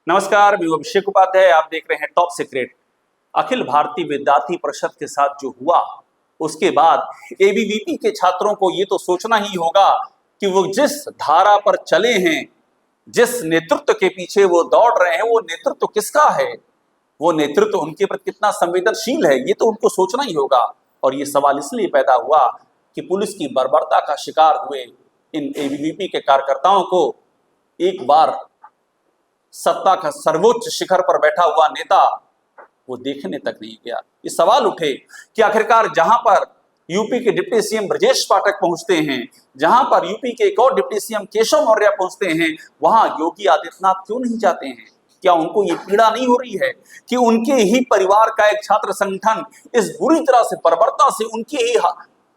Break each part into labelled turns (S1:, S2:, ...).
S1: नमस्कार, मैं अभिषेक उपाध्याय। आप देख रहे हैं टॉप सीक्रेट। अखिल भारतीय विद्यार्थी परिषद के साथ जो हुआ उसके बाद एबीवीपी के छात्रों को ये तो सोचना ही होगा कि वो जिस धारा पर चले हैं, जिस नेतृत्व के पीछे वो दौड़ रहे हैं, वो नेतृत्व किसका है, वो नेतृत्व उनके प्रति कितना संवेदनशील है, ये तो उनको सोचना ही होगा। और ये सवाल इसलिए पैदा हुआ कि पुलिस की बर्बरता का शिकार हुए इन एबीवीपी के कार्यकर्ताओं को एक बार सत्ता का सर्वोच्च शिखर पर बैठा हुआ नेता वो देखने तक नहीं गया। ये सवाल उठे कि आखिरकार जहां पर यूपी के डिप्टी सीएम ब्रजेश पाठक पहुंचते हैं, जहां पर यूपी के एक और डिप्टी सीएम केशव मौर्य पहुंचते हैं, वहां योगी आदित्यनाथ क्यों नहीं जाते हैं? क्या उनको ये पीड़ा नहीं हो रही है कि उनके ही परिवार का एक छात्र संगठन इस बुरी तरह से बर्बरता से उनके ही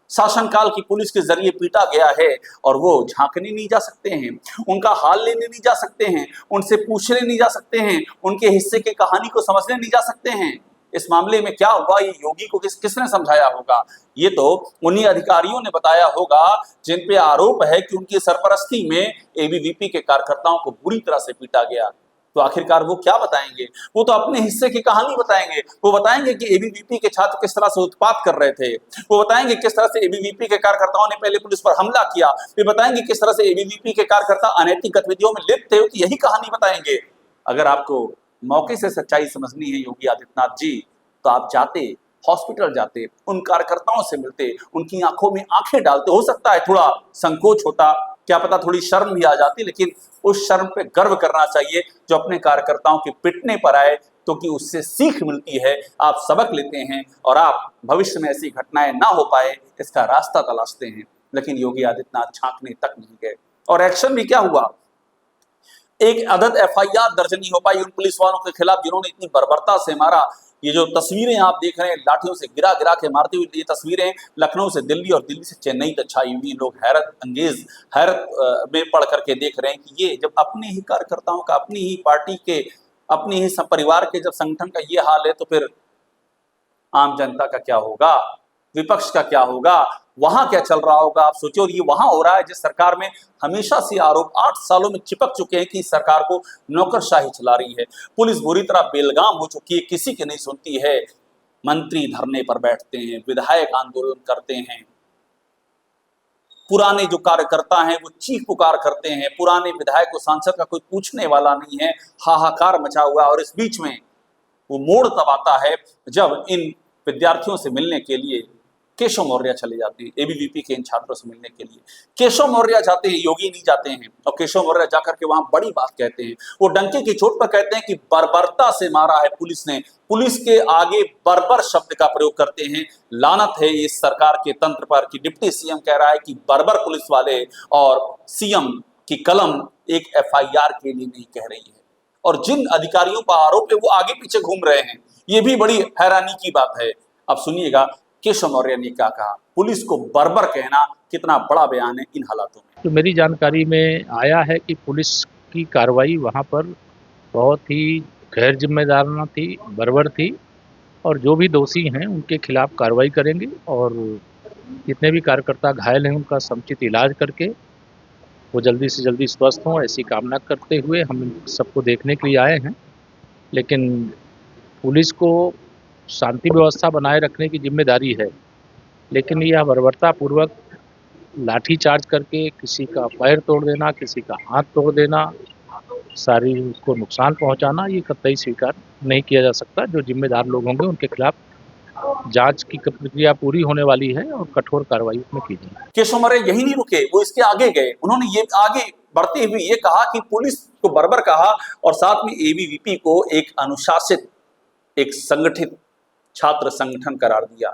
S1: शासनकाल की पुलिस के जरिए पीटा गया है और वो झांकने नहीं जा सकते हैं, उनका हाल लेने नहीं जा सकते हैं, उनसे पूछने नहीं जा सकते हैं, उनके हिस्से की कहानी को समझने नहीं जा सकते हैं? इस मामले में क्या हुआ, ये योगी को किसने समझाया होगा? ये तो उन्हीं अधिकारियों ने बताया होगा जिन पे आरोप है कि उनकी सरपरस्ती में एबीवीपी के कार्यकर्ताओं को बुरी तरह से पीटा गया। तो आखिरकार वो क्या बताएंगे? वो तो अपने हिस्से की कहानी बताएंगे। वो बताएंगे कि एबीवीपी के छात्र किस तरह से उत्पात कर रहे थे, वो बताएंगे किस तरह से एबीवीपी के कार्यकर्ताओं ने पहले पुलिस पर हमला किया, वे बताएंगे किस तरह से एबीवीपी के कार्यकर्ता अनैतिक गतिविधियों में लिप्त थे, तो यही कहानी बताएंगे। अगर आपको मौके से सच्चाई समझनी है योगी आदित्यनाथ जी, तो आप जाते, हॉस्पिटल जाते, उन कार्यकर्ताओं से मिलते, उनकी आंखों में आंखें डालते। हो सकता है थोड़ा संकोच होता, क्या पता थोड़ी शर्म भी आ जाती, लेकिन उस शर्म पे गर्व करना चाहिए जो अपने कार्यकर्ताओं के पिटने पर आए, तो कि उससे सीख मिलती है, आप सबक लेते हैं और आप भविष्य में ऐसी घटनाएं ना हो पाए इसका रास्ता तलाशते हैं। लेकिन योगी आदित्यनाथ झांकने तक नहीं गए। और एक्शन भी क्या हुआ? एक अदद एफआईआर दर्ज नहीं हो पाई उन पुलिस वालों के खिलाफ जिन्होंने इतनी बर्बरता से मारा। ये जो तस्वीरें आप देख रहे हैं, लाठियों से गिरा गिरा के मारते हुए, ये तस्वीरें लखनऊ से दिल्ली और दिल्ली से चेन्नई तक छाई हुई। लोग हैरत में पढ़ करके देख रहे हैं कि ये जब अपने ही कार्यकर्ताओं का, अपनी ही पार्टी के, अपनी ही परिवार के जब संगठन का ये हाल है, तो फिर आम जनता का क्या होगा, विपक्ष का क्या होगा, वहां क्या चल रहा होगा? आप सोचिए। और ये वहां हो रहा है जिस सरकार में हमेशा से आरोप 8 सालों में चिपक चुके हैं कि इस सरकार को नौकरशाही चला रही है। पुलिस बुरी तरह बेलगाम हो चुकी है, किसी की नहीं सुनती है। मंत्री धरने पर बैठते हैं, विधायक आंदोलन करते हैं, पुराने जो कार्यकर्ता हैं वो चीख पुकार करते हैं, पुराने विधायक को, सांसद का कोई पूछने वाला नहीं है, हाहाकार मचा हुआ है। और इस बीच में वो मोड़ तब आता है जब इन विद्यार्थियों से मिलने के लिए केशव मौर्य चले जाते हैं। एबीवीपी के इन छात्रों से मिलने के लिए केशव मौर्य जाते हैं, योगी नहीं जाते हैं। और केशव मौर्य जाकर के वहां बड़ी बात कहते हैं, वो डंके की चोट पर कहते हैं कि बर्बरता से मारा है पुलिस ने। पुलिस के आगे बर्बर शब्द का प्रयोग करते हैं। लानत है इस सरकार के तंत्र पर कि डिप्टी सीएम कह रहा है कि बर्बर पुलिस वाले, और सीएम की कलम एक एफआईआर के लिए नहीं कह रही है। और जिन अधिकारियों पर आरोप है वो आगे पीछे घूम रहे हैं। ये भी बड़ी हैरानी की बात है। अब सुनिएगा केशव मौर्य ने क्या कहा। पुलिस को बर्बर कहना कितना बड़ा बयान है इन हालातों में।
S2: तो मेरी जानकारी में आया है कि पुलिस की कार्रवाई वहाँ पर बहुत ही गैर जिम्मेदाराना थी, बर्बर थी, और जो भी दोषी हैं उनके खिलाफ कार्रवाई करेंगे और जितने भी कार्यकर्ता घायल हैं उनका समुचित इलाज करके वो जल्दी से जल्दी स्वस्थ हों, ऐसी कामना करते हुए हम सबको देखने के लिए आए हैं। लेकिन पुलिस को शांति व्यवस्था बनाए रखने की जिम्मेदारी है, लेकिन यह बर्बरतापूर्वक लाठी चार्ज करके किसी का पैर तोड़ देना, किसी का हाथ तोड़ देना, शारीरिक को नुकसान पहुंचाना, ये कतई स्वीकार नहीं किया जा सकता। जो जिम्मेदार लोग होंगे उनके खिलाफ जांच की प्रक्रिया पूरी होने वाली है और कठोर कार्रवाई उसमें की जाएगी।
S1: केशव मौर्य यही नहीं रुके, वो इसके आगे गए। उन्होंने ये आगे बढ़ते हुए ये कहा कि पुलिस को बर्बर कहा और साथ में एबीवीपी को एक अनुशासित, एक संगठित छात्र संगठन करार दिया।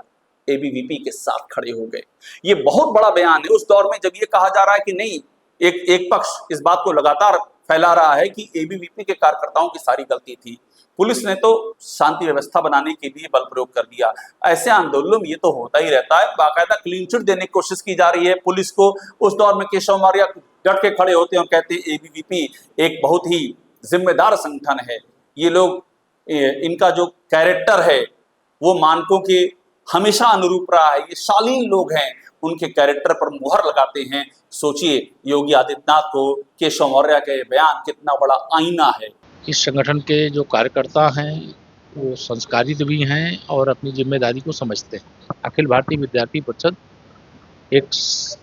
S1: एबीवीपी के साथ खड़े हो गए। ये बहुत बड़ा बयान है उस दौर में जब ये कहा जा रहा है कि नहीं, एक पक्ष इस बात को लगातार फैला रहा है कि एबीवीपी के कार्यकर्ताओं की सारी गलती थी, पुलिस ने तो शांति व्यवस्था बनाने के लिए बल प्रयोग कर दिया। ऐसे आंदोलनों में ये तो होता ही रहता है। बाकायदा क्लीन चिट देने की कोशिश की जा रही है पुलिस को। उस दौर में केशव मौर्य डट के खड़े होते हैं और कहते हैं एबीवीपी एक बहुत ही जिम्मेदार संगठन है। ये लोग, इनका जो कैरेक्टर है वो मानकों के हमेशा अनुरूप रहा है, ये शालीन लोग हैं, उनके कैरेक्टर पर मुहर लगाते हैं। सोचिए योगी आदित्यनाथ को केशव मौर्य के बयान कितना बड़ा आईना है।
S2: इस संगठन के जो कार्यकर्ता हैं वो संस्कारित भी हैं और अपनी जिम्मेदारी को समझते हैं। अखिल भारतीय विद्यार्थी परिषद एक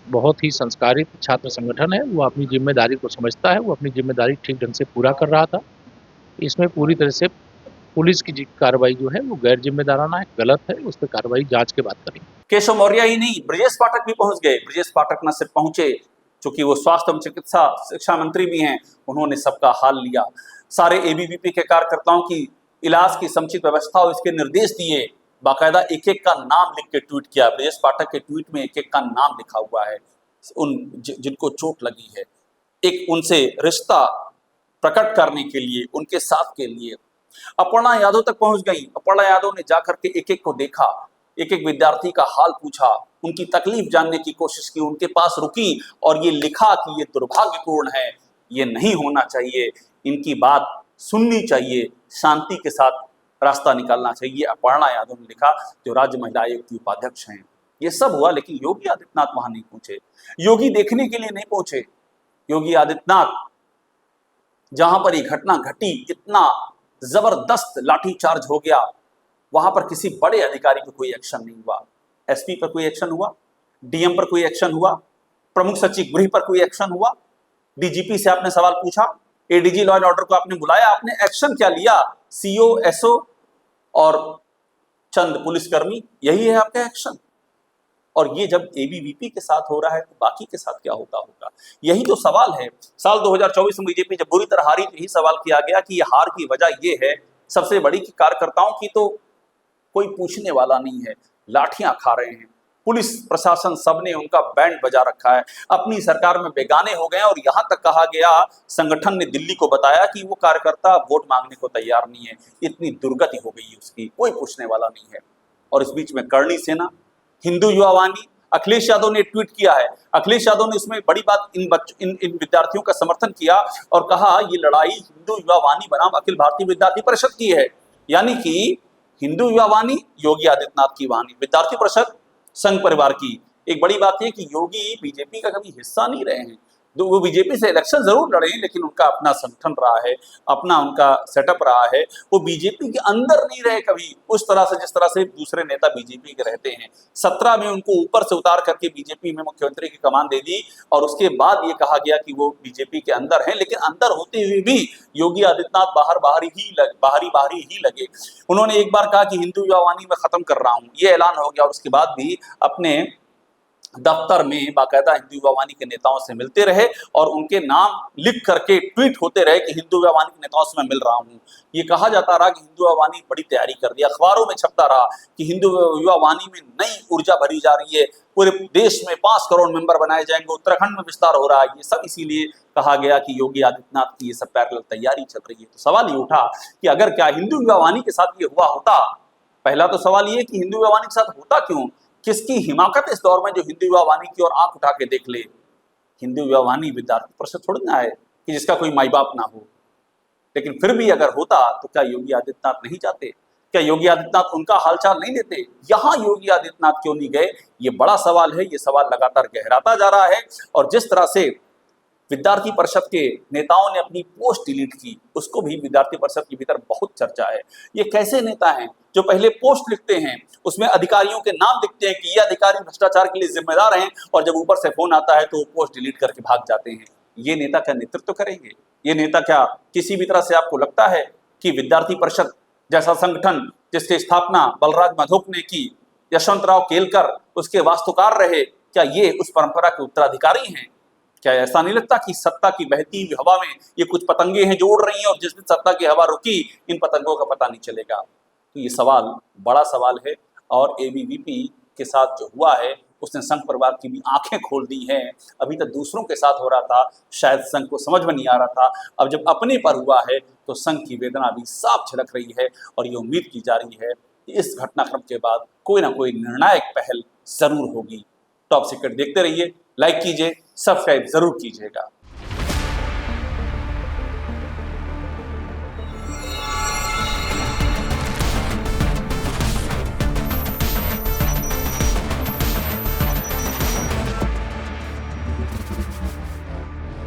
S2: बहुत ही संस्कारित छात्र संगठन है। वो अपनी जिम्मेदारी को समझता है, वो अपनी जिम्मेदारी ठीक ढंग से पूरा कर रहा था। इसमें पूरी तरह से पुलिस की कार्रवाई जो है वो गैर जिम्मेदाराना है, गलत है। उस पर कार्रवाई जांच के बाद करेंगे।
S1: केशव मौर्य ही नहीं, ब्रजेश पाठक भी पहुंच गए। ब्रजेश पाठक न सिर्फ पहुंचे, चूंकि वो स्वास्थ्य एवं चिकित्सा शिक्षा मंत्री भी हैं, उन्होंने सबका हाल लिया। सारे एबीवीपी के कार्यकर्ताओं की इलाज की समुचित व्यवस्था और इसके निर्देश दिए। बाकायदा एक एक का नाम लिख के ट्वीट किया। ब्रजेश पाठक के ट्वीट में एक एक का नाम लिखा हुआ है, उन जिनको चोट लगी है, एक उनसे रिश्ता प्रकट करने के लिए, उनके साथ के लिए। अपर्णा यादव तक पहुंच गई। अपर्णा यादव ने जाकर के एक एक को देखा, एक एक विद्यार्थी का हाल पूछा, उनकी तकलीफ जानने की कोशिश की, उनके पास रुकी और ये लिखा कि ये दुर्भाग्यपूर्ण है, ये नहीं होना चाहिए, इनकी बात सुननी चाहिए, शांति के साथ रास्ता निकालना चाहिए। अपर्णा यादव ने लिखा, जो राज्य महिला आयोग की उपाध्यक्ष हैं। ये सब हुआ, लेकिन योगी आदित्यनाथ वहां नहीं पहुंचे। योगी देखने के लिए नहीं पहुंचे। योगी आदित्यनाथ जहां पर ये घटना घटी, इतना जबरदस्त लाठीचार्ज हो गया, वहां पर किसी बड़े अधिकारी पर कोई एक्शन नहीं हुआ। एसपी पर कोई एक्शन हुआ, डीएम पर कोई एक्शन हुआ, प्रमुख सचिव गृह पर कोई एक्शन हुआ, डीजीपी से आपने सवाल पूछा, एडीजी लॉ एंड ऑर्डर को आपने बुलाया, आपने एक्शन क्या लिया? सीओ, एसओ और चंद पुलिसकर्मी, यही है आपका एक्शन। और ये जब एबीवीपी के साथ हो रहा है तो बाकी के साथ क्या होता होगा? यही तो सवाल है। साल 2024 में बीजेपी जब बुरी तरह हारी तो यही सवाल किया गया कि ये हार की वजह ये है सबसे बड़ी कि कार्यकर्ताओं की तो कोई पूछने वाला नहीं है, लाठियां खा रहे हैं। पुलिस प्रशासन सबने उनका बैंड बजा रखा है, अपनी सरकार में बेगाने हो गए। और यहां तक कहा गया, संगठन ने दिल्ली को बताया कि वो कार्यकर्ता वोट मांगने को तैयार नहीं है, इतनी दुर्गति हो गई है उसकी, कोई पूछने वाला नहीं है। और इस बीच में करणी सेना, हिंदू युवा वाहिनी, अखिलेश यादव ने ट्वीट किया है। अखिलेश यादव ने उसमें बड़ी बात इन विद्यार्थियों का समर्थन किया और कहा ये लड़ाई हिंदू युवा वाहिनी बनाम अखिल भारतीय विद्यार्थी परिषद की है। यानी कि हिंदू युवा वाहिनी योगी आदित्यनाथ की वाहिनी, विद्यार्थी परिषद संघ परिवार की। एक बड़ी बात यह कि योगी बीजेपी का कभी हिस्सा नहीं रहे हैं। वो बीजेपी से इलेक्शन जरूर लड़े, लेकिन उनका अपना संगठन रहा है, अपना उनका सेटअप रहा है। वो बीजेपी के अंदर नहीं रहे कभी उस तरह से जिस तरह से दूसरे नेता बीजेपी के रहते हैं। 17 में उनको ऊपर से उतार करके बीजेपी में मुख्यमंत्री की कमान दे दी और उसके बाद ये कहा गया कि वो बीजेपी के अंदर हैं। लेकिन अंदर होते हुए भी योगी आदित्यनाथ बाहरी ही लगे। उन्होंने एक बार कहा कि हिंदू युवा वाहिनी में खत्म कर रहा हूं, ये ऐलान हो गया और उसके बाद भी अपने दफ्तर में बाकायदा हिंदू युवा वाहिनी के नेताओं से मिलते रहे और उनके नाम लिख करके ट्वीट होते रहे कि हिंदू युवा वाहिनी के नेताओं से मैं मिल रहा हूं। ये कहा जाता रहा कि हिंदू युवा वाहिनी बड़ी तैयारी कर दी, अखबारों में छपता रहा कि हिंदू युवा वाहिनी में नई ऊर्जा भरी जा रही है, पूरे देश में 5 करोड़ मेंबर बनाए जाएंगे, उत्तराखंड में विस्तार हो रहा है। ये सब इसीलिए कहा गया कि योगी आदित्यनाथ की ये सब पैरेलल तैयारी चल रही है। तो सवाल ये उठा कि अगर क्या हिंदू युवा वाहिनी के साथ ये हुआ होता, पहला तो सवाल ये कि हिंदू युवा वाहिनी के साथ होता क्यों, किसकी हिमाकत इस दौर में जो हिंदू युवा वाहिनी की ओर आंख उठा के देख ले। हिंदू युवा वाहिनी विद्यार्थी परिषद थोड़ी ना है कि जिसका कोई माई बाप ना हो। लेकिन फिर भी अगर होता तो क्या योगी आदित्यनाथ नहीं जाते? क्या योगी आदित्यनाथ उनका हालचाल नहीं लेते? यहां योगी आदित्यनाथ क्यों नहीं गए, ये बड़ा सवाल है। ये सवाल लगातार गहराता जा रहा है। और जिस तरह से विद्यार्थी परिषद के नेताओं ने अपनी पोस्ट डिलीट की, उसको भी विद्यार्थी परिषद के भीतर बहुत चर्चा है। ये कैसे नेता हैं जो पहले पोस्ट लिखते हैं, उसमें अधिकारियों के नाम लिखते हैं कि ये अधिकारी भ्रष्टाचार के लिए जिम्मेदार हैं, और जब ऊपर से फोन आता है तो वो पोस्ट डिलीट करके भाग जाते हैं। ये नेता क्या नेतृत्व करेंगे? ये नेता क्या किसी भी तरह से आपको लगता है कि विद्यार्थी परिषद जैसा संगठन जिसकी स्थापना बलराज मधोक ने की, यशवंतराव केलकर उसके वास्तुकार रहे, क्या ये उस परंपरा के उत्तराधिकारी हैं? क्या ऐसा नहीं लगता कि सत्ता की बहती हुई हवा में ये कुछ पतंगे हैं जो उड़ रही हैं और जिस दिन सत्ता की हवा रुकी इन पतंगों का पता नहीं चलेगा? तो ये सवाल बड़ा सवाल है। और एबीवीपी के साथ जो हुआ है उसने संघ परिवार की भी आंखें खोल दी हैं। अभी तक दूसरों के साथ हो रहा था, शायद संघ को समझ में नहीं आ रहा था। अब जब अपने पर हुआ है तो संघ की वेदना भी साफ झलक रही है। और ये उम्मीद की जा रही है कि इस घटनाक्रम के बाद कोई ना कोई निर्णायक पहल जरूर होगी। टॉप सीक्रेट देखते रहिए, लाइक कीजिए, सब्सक्राइब जरूर कीजिएगा।